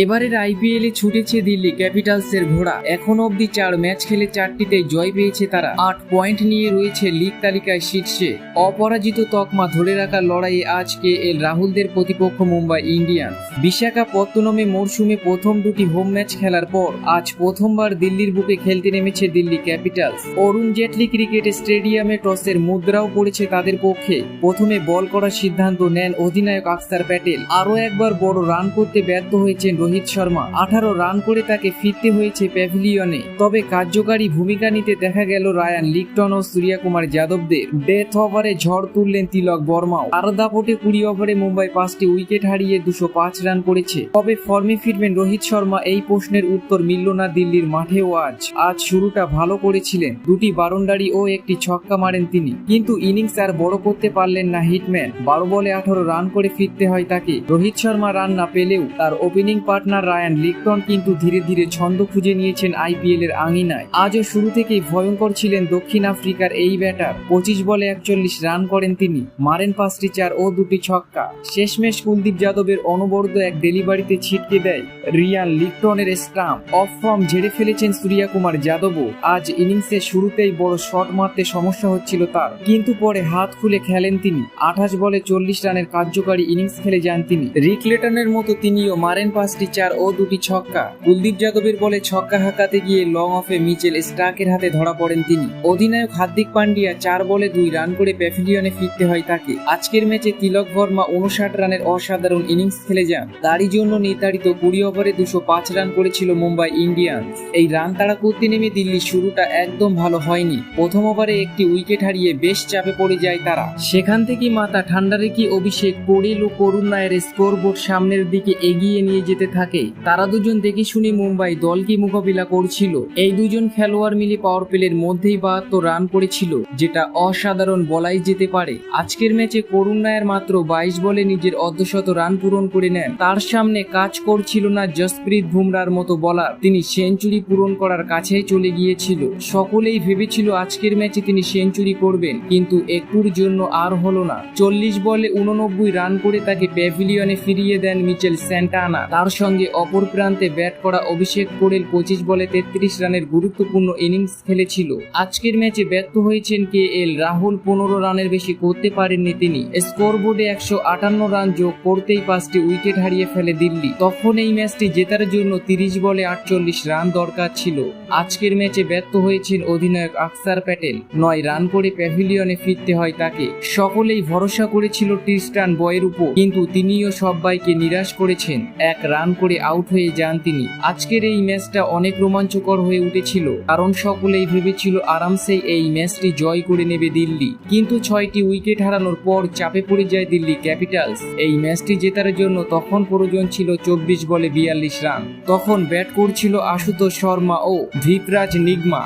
এবারের আইপিএলে ছুটেছে দিল্লি ক্যাপিটালসের ঘোড়া। এখন অবধি 4 ম্যাচ খেলে 4টিতে জয় পেয়েছে তারা। 8 পয়েন্ট নিয়ে রয়েছে লিগ তালিকায় শীর্ষে। অপরাজিত তকমা ধরে রাখার লড়াইয়ে আজ কেএল রাহুলদের প্রতিপক্ষ মুম্বাই ইন্ডিয়ান্স। বিশাখাপত্তনমে মরশুমে প্রথম দুটি হোম ম্যাচ খেলার পর আজ প্রথমবার দিল্লির বুকে খেলতে নেমেছে দিল্লি ক্যাপিটালস। অরুণ জেটলি ক্রিকেট স্টেডিয়ামে টসের মুদ্রাও পড়েছে তাদের পক্ষে। প্রথমে বল করার সিদ্ধান্ত নেন অধিনায়ক আকসার প্যাটেল। আরও একবার বড় রান করতে ব্যর্থ হয়েছেন রোহিত শর্মা। 18 রান করে তাকে ফিরতে হয়েছে প্যাভিলিয়নে। তবে কার্যকারী ভূমিকা নিতে দেখা গেল রায়ান লিকটন ও সূর্যকুমার যাদবদের। ডেথ ওভারে ঝড় তুললেন তিলক বর্মাও। আর দাপটে 20 ওভারে মুম্বাই 5টি উইকেট হারিয়ে 205 রান করেছে। তবে ফর্মে ফিরবেন রোহিত শর্মা, এই প্রশ্নের উত্তর মিলল না দিল্লির মাঠেও। আজ শুরুটা ভালো করেছিলেন, 2টি বাউন্ডারি ও একটি ছক্কা মারেন তিনি, কিন্তু ইনিংস আর বড় করতে পারলেন না হিটম্যান। 12 বলে 18 রান করে ফিরতে হয় তাকে। রোহিত শর্মা রান না পেলেও তার ওপেনিং পার্টনার রায়ান লিকটন কিন্তু ধীরে ধীরে ছন্দ খুঁজে নিয়েছেন আইপিএল এর আঙিনায়। আজও শুরু থেকেই ভয়ঙ্কর ছিলেন দক্ষিণ আফ্রিকার এই ব্যাটার। 25 বলে 41 রান করেন তিনি, মারেন 5টি 4 ও 2টি ছক্কা। শেষমেশ কুলদীপ যাদবের অনবরত এক ডেলিভারিতে ছিটকে দেয় রিয়ান লিকটনের স্টাম্প। অফ ফর্ম ঝেড়ে ফেলেছেন সূর্যকুমার যাদবও। আজ ইনিংসের শুরুতেই বড় শট মারতে সমস্যা হচ্ছিল তার, কিন্তু পরে হাত খুলে খেলেন তিনি। 28 বলে 40 রানের কার্যকারী ইনিংস খেলে যান তিনি। রিক লেটনের মতো তিনিও মারেন 5টি 4 ও 2টি ছক্কা। কুলদীপ যাদবের বলে ছক্কা হাঁকাতে গিয়ে লং অফে মিচেল স্টার্কের হাতে ধরা পড়েন তিনি। অধিনায়ক হার্দিক পান্ডিয়া 4 বলে 2 রান করে প্যাভিলিয়নে ফিরতে হয় তাকে। আজকের ম্যাচে তিলক বর্মা 59 রানের অসাধারণ ইনিংস খেলে যান। তারই জন্য নির্ধারিত 20 ওভারে 205 রান করেছিল মুম্বাই ইন্ডিয়ান্স। এই রান তাড়া করতে নেমে দিল্লির শুরুটা একদম ভালো হয়নি। প্রথম ওভারে একটি উইকেট হারিয়ে বেশ চাপে পড়ে যায় তারা। সেখান থেকে মাথা ঠান্ডা রেখে অভিষেক পোড়েল ও করুণ নায়ার স্কোরবোর্ড সামনের দিকে এগিয়ে নিয়ে যেতে থাকে। তারা দুজন দেখে শুনে মুম্বাই দলকে মোকাবিলা করছিল। এই দুজন খেলোয়াড় মিলে পাওয়ার প্লের মধ্যেই 72 রান করেছিল, যেটা অসাধারণ বলাই যেতে পারে। আজকের ম্যাচে করুণ নায়ার মাত্র 22 বলে নিজের অর্ধশত রান পূরণ করে নেন। তার সামনে কাজ করছিল না জসপ্রীত বুমরার মতো বলার। তিনি সেঞ্চুরি পূরণ করার কাছেই চলে গিয়েছিল। সকলেই ভেবেছিল আজকের ম্যাচে তিনি সেঞ্চুরি করবেন, কিন্তু একটুর জন্য আর হলো না। 40 বলে 89 রান করে তাকে প্যাভিলিয়নে ফিরিয়ে দেন মিচেল স্যান্টানা। তার সঙ্গে অপর প্রান্তে ব্যাট করা অভিষেক পোড়েল 25 বলে 33 রানের গুরুত্বপূর্ণ ইনিংস খেলেছিল। আজকের ম্যাচে ব্যর্থ হয়েছেন কেএল রাহুল। 15 রানের বেশি করতে পারেননি তিনি। স্কোরবোর্ডে 158 রান যোগ করতেই 5টি উইকেট হারিয়ে ফেলে দিল্লি। তখন এই ম্যাচটি জেতার জন্য 30 বলে 48 রান দরকার ছিল। আজকের ম্যাচে ব্যর্থ হয়েছেন অধিনায়ক আকসার প্যাটেল। 9 রান করে প্যাভিলিয়নে ফিরতে হয় তাকে। সকলেই ভরসা করেছিল ট্রিস্টান বয়ের উপর, কিন্তু তিনিও সবাইকে নিরাশ করেছেন। 1 রান করে আউট হয়ে যান তিনি। আজকের এই ম্যাচটা অনেক রোমাঞ্চকর হয়ে উঠেছিল, কারণ সকলেই ভেবেছিল আরামসেই এই ম্যাচটি জয় করে নেবে দিল্লি। কিন্তু 6টি উইকেট হারানোর পর চাপে পড়ে যায় দিল্লি ক্যাপিটালস। এই ম্যাচটি জেতার জন্য তখন প্রয়োজন ছিল 24 বলে 42 রান। তখন ব্যাট করছিল আশুতোষ শর্মা ও ধৃতরাজ নিগমা।